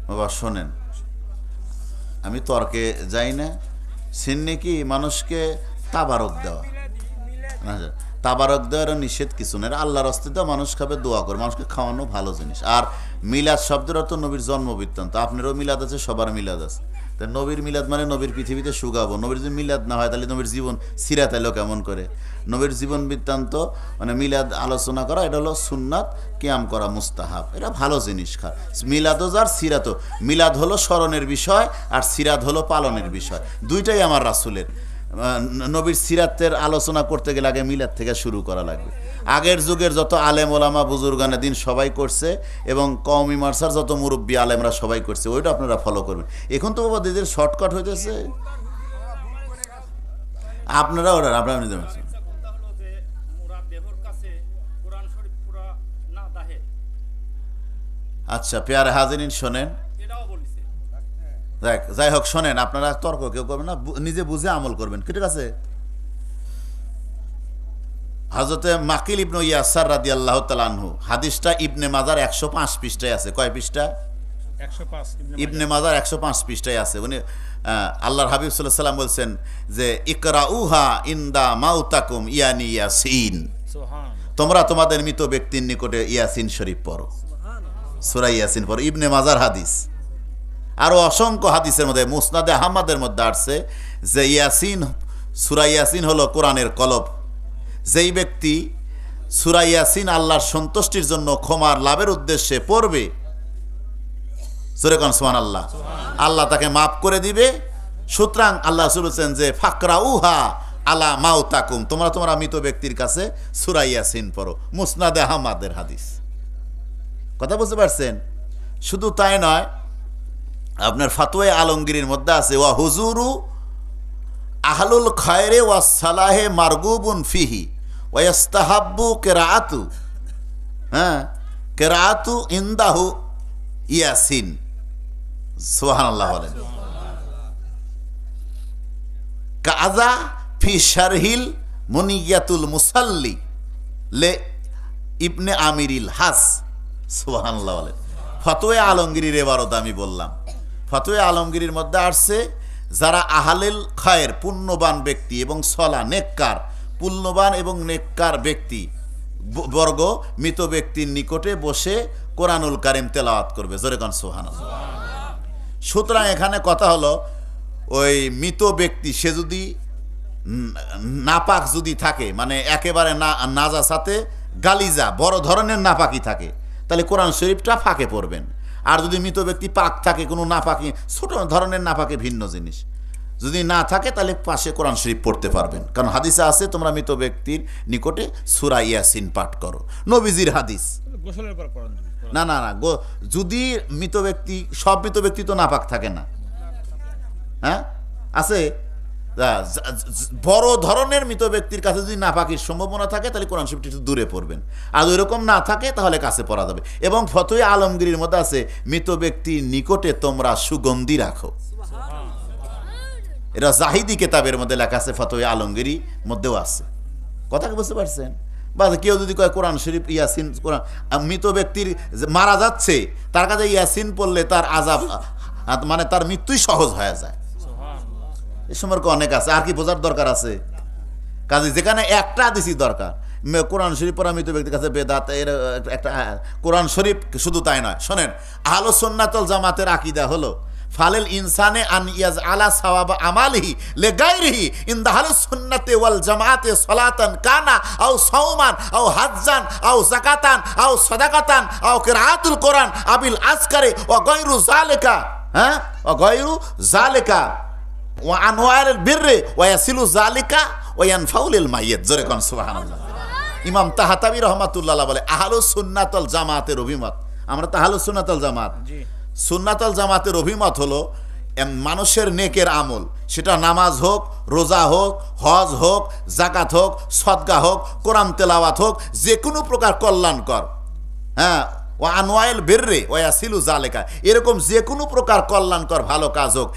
বাবা শোনেন, আমি তর্কে যাই না। সিন্নি কি মানুষকে তাবারক দেওয়া, তাবারক দেওয়ার নিষেধ কিছু না, আল্লাহর অস্তিত্ব, মানুষ খাবে, দোয়া করে, মানুষকে খাওয়ানো ভালো জিনিস। আর মিলাদ শব্দের অর্থ নবীর জন্ম বৃত্তান্ত। আপনারও মিলাদ আছে, সবার মিলাদ আছে। তা নবীর মিলাদ মানে নবীর পৃথিবীতে শুকাবো। নবীর যদি মিলাদ না হয় তাহলে নবীর জীবন সিরাত এলো কেমন করে? নবীর জীবন বৃত্তান্ত মানে মিলাদ আলোচনা করা, এটা হলো সুন্নাত, কিয়াম করা মুস্তাহাব, এটা ভালো জিনিস। মিলাদও যার সিরাতও। মিলাদ হলো স্মরণের বিষয় আর সিরাত হলো পালনের বিষয়। দুইটাই আমার রাসূলের। নবীর সিরাতের আলোচনা করতে গেলে আগে মিলাদ থেকে শুরু করা লাগবে। আগের যুগের যত আলেম ওলামা বুজুর্গানে দিন সবাই করছে, এবং কওমি মারসার যত মুরব্বী আলেমরা সবাই করছে, ওইটা আপনারা ফলো করবেন। এখন তো বাবা দিদির শর্টকাট হইতেছে, আপনারা ওরা আপনারা নিতে পারছেন। আচ্ছা পেয়ারে হাজিরিন শোনেন, যাই হোক শোনেন, আপনারা তর্ক কেউ করবেন না, নিজে বুঝে আমল করবেন, ঠিক আছে? হযরতে মাকিল ইবনে ইয়াসার রাদিয়াল্লাহু তাআলা আনহু, হাদিসটা ইবনে মাজার 105 পৃষ্ঠায় আছে। কয় পৃষ্ঠা? 105। ইবনে মাজার 105 পৃষ্ঠায় আছে। উনি আল্লাহর হাবিব সাল্লাল্লাহু আলাইহি ওয়াসাল্লাম বলছেন যে ইকরাউহা ইনদা মাউতাকুম ইয়ানি ইয়াসিন, তোমরা তোমাদের মৃত ব্যক্তির নিকটে ইয়াসিন শরীফ পড়ো, সূরা ইয়াসিন পড়ো। ইবনে মাজার হাদিস। আরও অসংখ্য হাদিসের মধ্যে মুসনাদে আহমদের মধ্যে আসছে যে ইয়াসিন, সূরা ইয়াসিন হলো কোরআনের কলব। যেই ব্যক্তি সূরা ইয়াসিন আল্লাহর সন্তুষ্টির জন্য ক্ষমার লাভের উদ্দেশ্যে পড়বে, সূরা কোন সুবহানাল্লাহ, আল্লাহ তাকে মাফ করে দিবে। সুতরাং আল্লাহ রাসূল বলেছেন যে ফাকরাউহা আলা মাউতাকুম, তোমরা মৃত ব্যক্তির কাছে সূরা ইয়াসিন পড়ো। মুসনাদে আহমদের হাদিস। কথা বুঝতে পারছেন? শুধু তাই নয়, আপনার ফাতোয়া আলমগীরের মধ্যে আছে ওয়া হুজুরু আহলুল খায়রে ওয়া সালাহে মারগুবুন ফিহি ওয়া ইস্তাহাব্বু কিরাআতু, কিরাআতু ইনদাহু ইয়াসিন। সুবহানাল্লাহ বলেন। কাযা ফি শারহিল মুনিয়াতুল মুসাল্লি লে ইবনে আমিরিল হাস। সুবহানাল্লাহ বলেন। ফাতোয়া আলমগীরের এবারত আমি বললাম। ফাতোয়া আলমগীরের মধ্যে আসছে যারা আহলেল খায়ের পুণ্যবান ব্যক্তি এবং সলা নেককার, পুণ্যবান এবং নেককার ব্যক্তি বর্গ মৃত ব্যক্তির নিকটে বসে কোরআনুল কারীম তেলাওয়াত করবে। জোরে কান সুবহানাল্লাহ। সুতরাং এখানে কথা হলো, ওই মৃত ব্যক্তি সে যদি নাপাক যদি থাকে, মানে একেবারে নাজাসাতে গালিজা বড় ধরনের নাপাকি থাকে, তাহলে কোরআন শরীফটা ফাঁকে পড়বেন। আর যদি মৃত ব্যক্তি পাক থাকে, কোনো নাপাকি ছোট ধরনের নাপাকি ভিন্ন জিনিস যদি না থাকে, তাহলে পাশে কোরআন শরীফ পড়তে পারবেন। কারণ হাদিসে আছে তোমরা মৃত ব্যক্তির নিকটে সূরা ইয়াসিন পাঠ করো, নবীজির হাদিস। না না না, যদি মৃত ব্যক্তি, সব মৃত ব্যক্তি তো নাপাক থাকে না, হ্যাঁ আছে, বড় ধরনের মৃত ব্যক্তির কাছে যদি নাপাকির সম্ভাবনা থাকে তাহলে কোরআন শরীফটি একটু দূরে পড়বেন। আর ওই রকম না থাকে তাহলে কাছে পড়া যাবে। এবং ফতোয়া আলমগীরের মধ্যে আছে মৃত ব্যক্তির নিকটে তোমরা সুগন্ধি রাখো। এটা জাহিদি কিতাবের মধ্যে লেখা আছে, ফতোয়া আলমগীরি মধ্যেও আছে। কথা কি বুঝতে পারছেন? বা কেউ যদি কয় কোরআন শরীফ ইয়াসিন, কোরআন মৃত ব্যক্তির মারা যাচ্ছে তার কাছে ইয়াসিন পড়লে তার আযাব, মানে তার মৃত্যুই সহজ হয়ে যায়। এই সম্পর্কে অনেক আছে, আর কি বোঝার দরকার আছে? কাজে যেখানে একটা হাদিসই দরকার, কোরআন শরীফ পড়া মৃত ব্যক্তির কাছে বেদাত, এর একটা কোরআন শরীফ। শুধু তাই নয়, শোনেন, আহলুস সুন্নাত ওয়াল জামাতের আকীদা হলো ফালিল ইনসানে আন ইয়াজআলা সাওয়াবা আমালিহি লিগাইরিহি ইনদা আহলুস সুন্নাতি ওয়াল জামাতে সালাতান কানা আও সাওমান আও হাজ্জান আও যাকাতান আও সাদাকাতান আও কিরাআতুল কোরআন আবিল আজকারি ওয়া গায়রু যালিকা, ওয়া গায়রু যালিকা ওয়া আনওয়ার বিররি ওয়া ইয়াসিলু যালিকা ওয়া ইয়ানফাউলিল মাইয়িত। জোরে কোন সুবহানাল্লাহ। ইমাম তাহাতাবী রাহমাতুল্লাহ বলে আহলুস সুন্নাত ওয়াল জামাতের অভিমত, আমরা তো আহলুস সুন্নাত ওয়াল জামাত, সুন্নাত ওয়াল জামাতের অভিমত হলো মানুষের নেকের আমল, সেটা নামাজ হোক, রোজা হোক, হজ হোক, যাকাত হোক, সদকা হোক, কোরআন তেলাওয়াত হোক, যে কোনো প্রকার কল্যাণকর, ও আনোয়াইল বেররে ও ইয়াসিলু জালেকা, এরকম যে কোনো প্রকার কল্যাণকর ভালো কাজ হোক,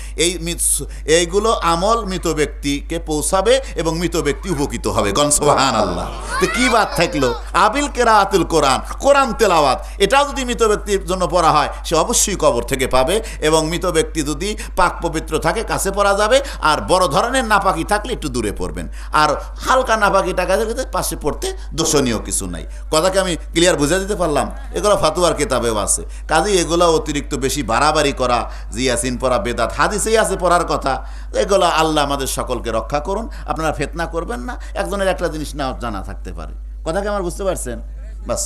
এইগুলো আমল মৃত ব্যক্তিকে পৌঁছাবে এবং মৃত ব্যক্তি উপকৃত হবে। গণ সুবহানাল্লাহ। তো কি বাদ থাকলো? আবিল কেরাআতুল কোরআন, কোরআন তেলাওয়াত, এটাও যদি মৃত ব্যক্তির জন্য পড়া হয় সে অবশ্যই কবর থেকে পাবে, এবং মৃত ব্যক্তি যদি পাক পবিত্র থাকে কাছে পড়া যাবে, আর বড় ধরনের নাপাকি থাকলে একটু দূরে পড়বেন, আর হালকা নাপাকি টাকা থাকলে পাশে পড়তে দোষণীয় কিছু নাই। কথাকে আমি ক্লিয়ার বুঝে দিতে পারলাম? এগুলো ফাতুয়ার কিতাবেও আছে। কাজে এগুলো অতিরিক্ত বেশি বাড়াবাড়ি করা, যে ইয়াসিন পড়া বেদাত, হাদিসেই আছে পড়ার কথা। এগুলো আল্লাহ আমাদের সকলকে রক্ষা করুন। আপনারা ফিতনা করবেন না, একজনের একটা জিনিস না জানা থাকতে পারে। কথাকে আমার বুঝতে পারছেন? বাস।